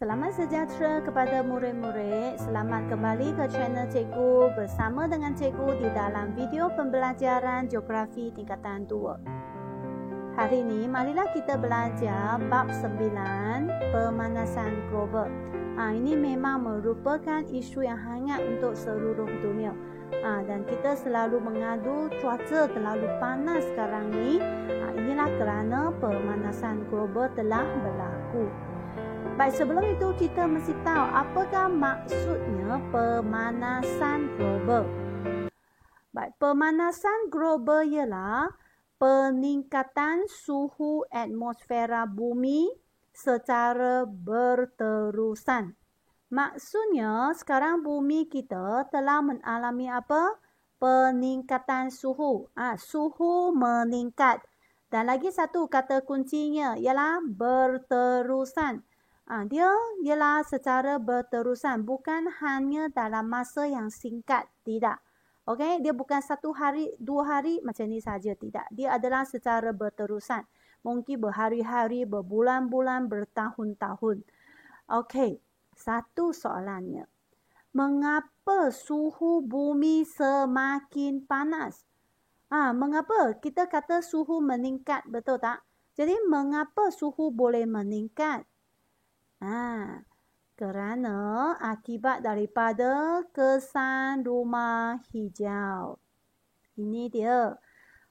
Selamat sejahtera kepada murid-murid. Selamat kembali ke channel Cikgu bersama dengan Cikgu di dalam video pembelajaran Geografi tingkatan 2. Hari ini, marilah kita belajar bab 9, pemanasan global. Ini memang merupakan isu yang hangat untuk seluruh dunia. Dan kita selalu mengadu cuaca terlalu panas sekarang ni. Inilah kerana pemanasan global telah berlaku. Baik, sebelum itu kita mesti tahu apakah maksudnya pemanasan global. Baik, pemanasan global ialah peningkatan suhu atmosfera bumi secara berterusan. Maksudnya sekarang bumi kita telah mengalami apa? Peningkatan suhu. Suhu meningkat. Dan lagi satu kata kuncinya ialah berterusan. Dia ialah secara berterusan, bukan hanya dalam masa yang singkat, tidak. Okey, dia bukan 1 hari, 2 hari macam ni saja, tidak. Dia adalah secara berterusan. Mungkin berhari-hari, berbulan-bulan, bertahun-tahun. Okey, satu soalannya. Mengapa suhu bumi semakin panas? Mengapa? Kita kata suhu meningkat, betul tak? Jadi mengapa suhu boleh meningkat? Kerana akibat daripada kesan rumah hijau. Ini dia.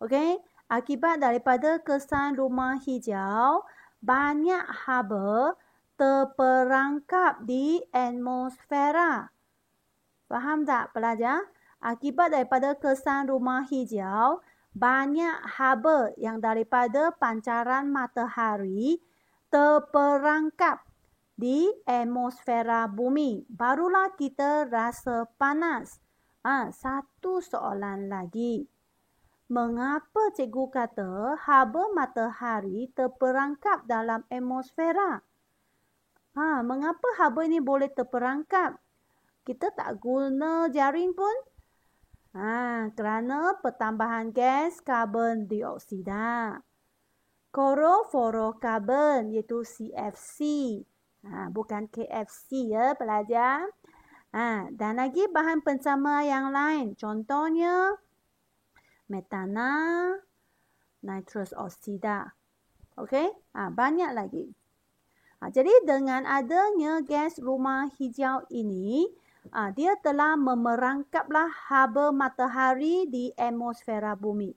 Okey, akibat daripada kesan rumah hijau, banyak haba terperangkap di atmosfera. Faham tak pelajar? Akibat daripada kesan rumah hijau, banyak haba yang daripada pancaran matahari terperangkap di atmosfera bumi. Barulah kita rasa panas. Satu soalan lagi. Mengapa cikgu kata haba matahari terperangkap dalam atmosfera? Mengapa haba ini boleh terperangkap? Kita tak guna jaring pun? Kerana pertambahan gas karbon dioksida. Klorofluorokarbon iaitu CFC. Bukan KFC ya pelajar. Dan lagi bahan pencemar yang lain. Contohnya metana, nitrous oksida. Okey? Banyak lagi. Jadi dengan adanya gas rumah hijau ini, dia telah memerangkaplah haba matahari di atmosfera bumi.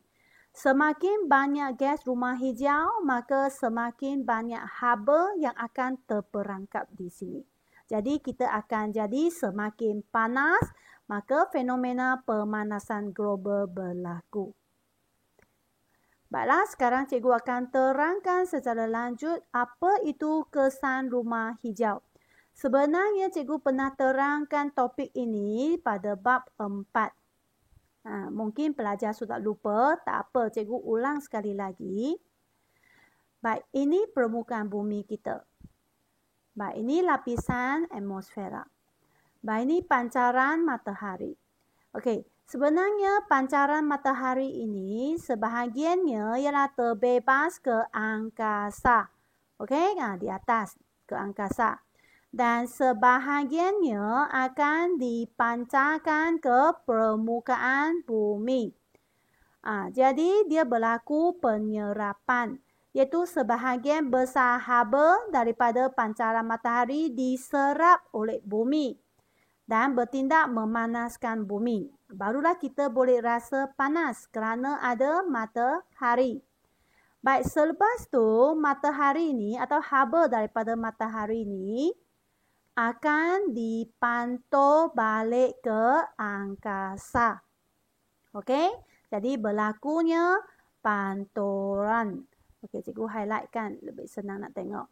Semakin banyak gas rumah hijau, maka semakin banyak haba yang akan terperangkap di sini. Jadi kita akan jadi semakin panas, maka fenomena pemanasan global berlaku. Baiklah, sekarang cikgu akan terangkan secara lanjut apa itu kesan rumah hijau. Sebenarnya cikgu pernah terangkan topik ini pada bab 4. Mungkin pelajar sudah lupa, tak apa, cikgu ulang sekali lagi. Baik, ini permukaan bumi kita. Baik, ini lapisan atmosfera. Baik, ini pancaran matahari. Okey, sebenarnya pancaran matahari ini sebahagiannya ialah terbebas ke angkasa. Okey, di atas ke angkasa. Dan sebahagiannya akan dipancarkan ke permukaan bumi. Jadi dia berlaku penyerapan, iaitu sebahagian besar haba daripada pancaran matahari diserap oleh bumi dan bertindak memanaskan bumi. Barulah kita boleh rasa panas kerana ada matahari. Baik, selepas tu matahari ini atau haba daripada matahari ini akan dipantau balik ke angkasa. Okey, jadi berlakunya pantulan. Okey, cikgu highlightkan, lebih senang nak tengok.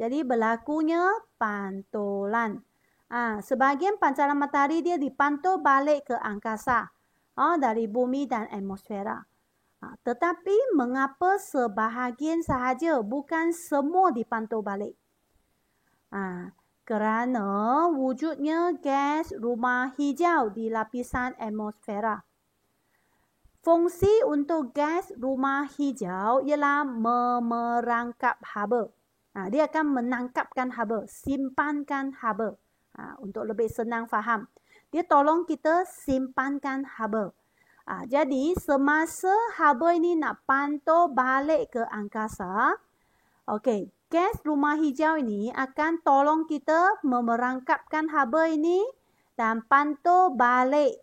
Jadi berlakunya pantulan. Sebahagian pancaran matahari dia dipantau balik ke angkasa dari bumi dan atmosfera. Tetapi mengapa sebahagian sahaja, bukan semua dipantau balik? Kerana wujudnya gas rumah hijau di lapisan atmosfera. Fungsi untuk gas rumah hijau ialah memerangkap haba. Dia akan menangkapkan haba, simpankan haba. Untuk lebih senang faham. Dia tolong kita simpankan haba. Jadi semasa haba ini nak pantau balik ke angkasa, okey, gas rumah hijau ini akan tolong kita memerangkapkan haba ini dan pantau balik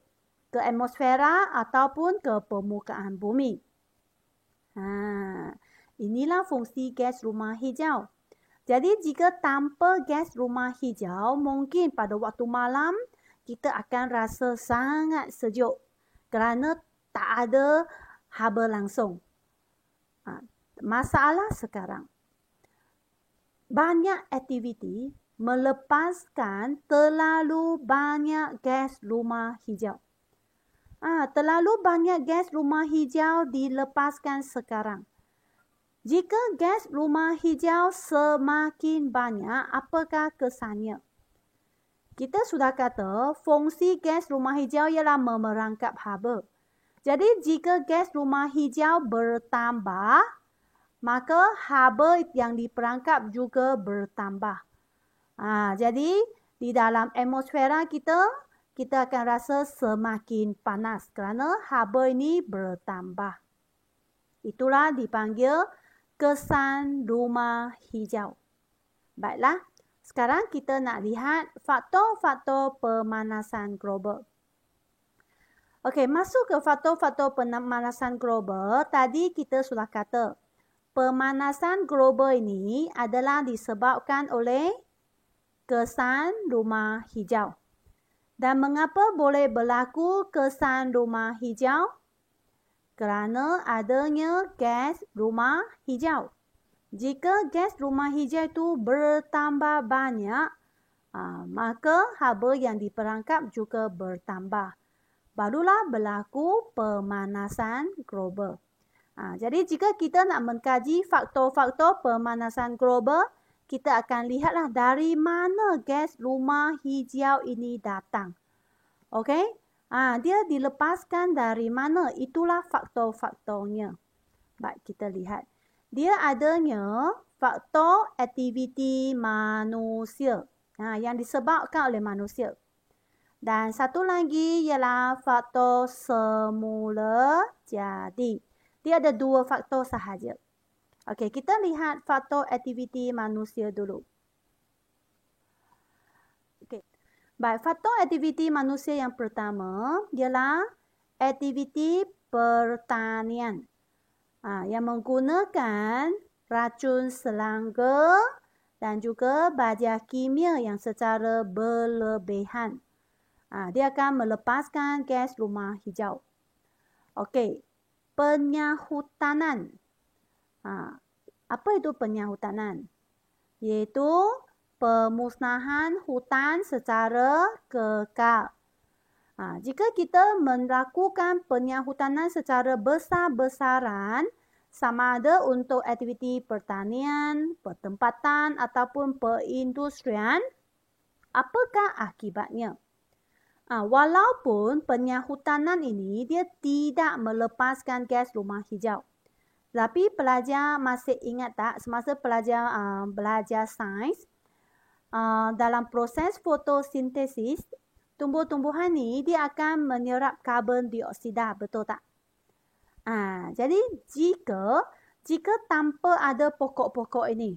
ke atmosfera ataupun ke permukaan bumi. Inilah fungsi gas rumah hijau. Jadi jika tanpa gas rumah hijau, mungkin pada waktu malam kita akan rasa sangat sejuk kerana tak ada haba langsung. Masalah sekarang, banyak aktiviti melepaskan terlalu banyak gas rumah hijau. Terlalu banyak gas rumah hijau dilepaskan sekarang. Jika gas rumah hijau semakin banyak, apakah kesannya? Kita sudah kata fungsi gas rumah hijau ialah memerangkap haba. Jadi jika gas rumah hijau bertambah, maka haba yang diperangkap juga bertambah. Jadi di dalam atmosfera kita akan rasa semakin panas kerana haba ini bertambah. Itulah dipanggil kesan rumah hijau. Baiklah, sekarang kita nak lihat faktor-faktor pemanasan global. Okey, masuk ke faktor-faktor pemanasan global, tadi kita sudah kata pemanasan global ini adalah disebabkan oleh kesan rumah hijau. Dan mengapa boleh berlaku kesan rumah hijau? Kerana adanya gas rumah hijau. Jika gas rumah hijau itu bertambah banyak, maka haba yang diperangkap juga bertambah. Barulah berlaku pemanasan global. Jadi jika kita nak mengkaji faktor-faktor pemanasan global, kita akan lihatlah dari mana gas rumah hijau ini datang. Okey? Dia dilepaskan dari mana? Itulah faktor-faktornya. Baik, kita lihat. Dia adanya faktor aktiviti manusia. Yang disebabkan oleh manusia. Dan satu lagi ialah faktor semula jadi. Dia ada dua faktor sahaja. Okey, kita lihat faktor aktiviti manusia dulu. Okey. Baik, faktor aktiviti manusia yang pertama ialah aktiviti pertanian. Yang menggunakan racun serangga dan juga baja kimia yang secara berlebihan. Dia akan melepaskan gas rumah hijau. Okey, penyahutanan. Apa itu penyahutanan? Iaitu pemusnahan hutan secara kekal. Jika kita melakukan penyahutanan secara besar-besaran, sama ada untuk aktiviti pertanian, pertempatan ataupun perindustrian, apakah akibatnya? Walaupun penyahutanan ini dia tidak melepaskan gas rumah hijau. Tapi pelajar masih ingat tak semasa pelajar belajar sains, dalam proses fotosintesis, tumbuh-tumbuhan ni dia akan menyerap karbon dioksida, betul tak? Jadi jika tanpa ada pokok-pokok ini,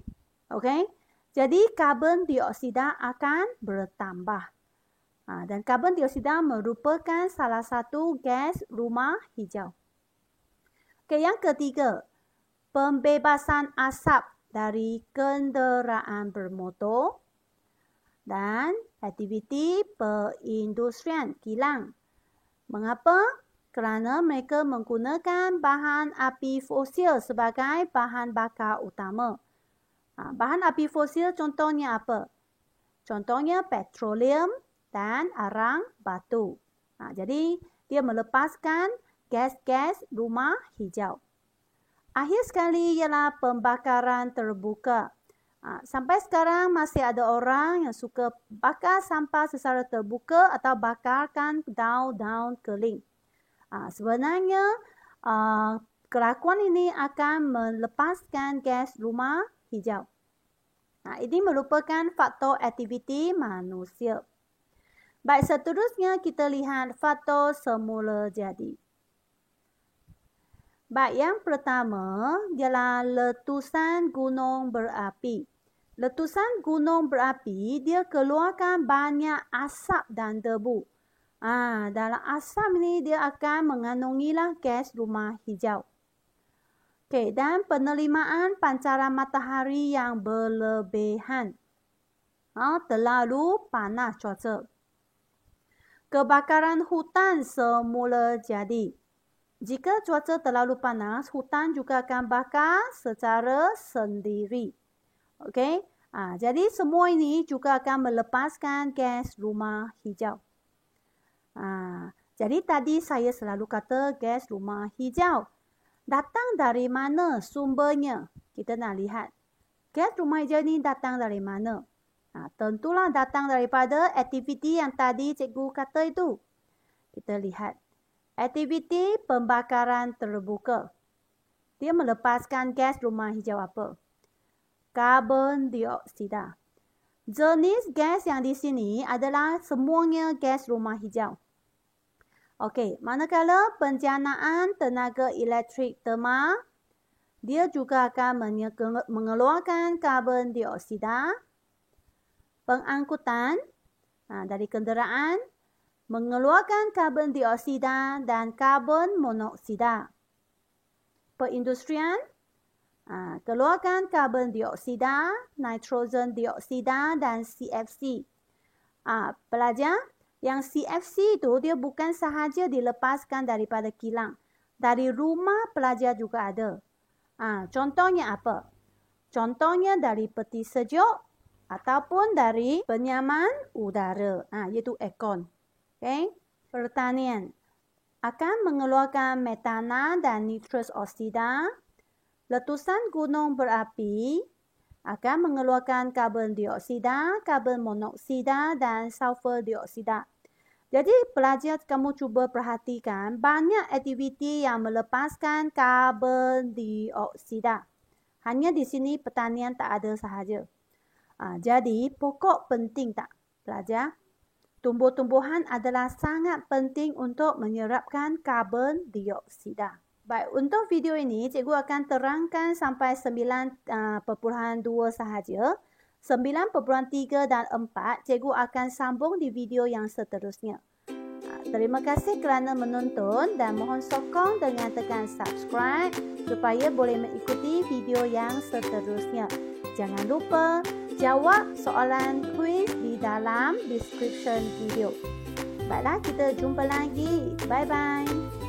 okey? Jadi karbon dioksida akan bertambah. Dan karbon dioksida merupakan salah satu gas rumah hijau. Okey, yang ketiga, pembebasan asap dari kenderaan bermotor dan aktiviti perindustrian kilang. Mengapa? Kerana mereka menggunakan bahan api fosil sebagai bahan bakar utama. Bahan api fosil contohnya apa? Contohnya petroleum dan arang batu. Jadi dia melepaskan gas-gas rumah hijau. Akhir sekali ialah pembakaran terbuka. Sampai sekarang masih ada orang yang suka bakar sampah secara terbuka atau bakarkan daun-daun kering. Sebenarnya kelakuan ini akan melepaskan gas rumah hijau. Ini merupakan faktor aktiviti manusia. Baik, seterusnya kita lihat faktor semula jadi. Baik, yang pertama ialah letusan gunung berapi. Letusan gunung berapi, dia keluarkan banyak asap dan debu. Dalam asap ni dia akan mengandungilah gas rumah hijau. Okey, dan penerimaan pancaran matahari yang berlebihan. Terlalu panas cuaca. Kebakaran hutan semula jadi. Jika cuaca terlalu panas, hutan juga akan bakar secara sendiri. Okey, jadi semua ini juga akan melepaskan gas rumah hijau. Jadi tadi saya selalu kata gas rumah hijau. Datang dari mana sumbernya? Kita nak lihat. Gas rumah hijau ini datang dari mana? Tentulah datang daripada aktiviti yang tadi cikgu kata itu. Kita lihat. Aktiviti pembakaran terbuka. Dia melepaskan gas rumah hijau apa? Karbon dioksida. Jenis gas yang di sini adalah semuanya gas rumah hijau. Okey, manakala penjanaan tenaga elektrik terma, dia juga akan mengeluarkan karbon dioksida. Pengangkutan dari kenderaan mengeluarkan karbon dioksida dan karbon monoksida. Perindustrian keluarkan karbon dioksida, nitrogen dioksida dan CFC. Pelajar, yang CFC itu dia bukan sahaja dilepaskan daripada kilang. Dari rumah pelajar juga ada. Contohnya apa? Contohnya dari peti sejuk ataupun dari penyaman udara, iaitu aircon. Okay? Pertanian akan mengeluarkan metana dan nitrous oksida. Letusan gunung berapi akan mengeluarkan karbon dioksida, karbon monoksida dan sulfur dioksida. Jadi pelajar kamu cuba perhatikan banyak aktiviti yang melepaskan karbon dioksida. Hanya di sini pertanian tak ada sahaja. Jadi pokok penting tak pelajar? Tumbuh-tumbuhan adalah sangat penting untuk menyerapkan karbon dioksida. Baik, untuk video ini cikgu akan terangkan sampai 9.2 sahaja. 9.3 dan 4 cikgu akan sambung di video yang seterusnya. Terima kasih kerana menonton dan mohon sokong dengan tekan subscribe supaya boleh mengikuti video yang seterusnya. Jangan lupa jawab soalan kuis di dalam description video. Baiklah, kita jumpa lagi. Bye-bye.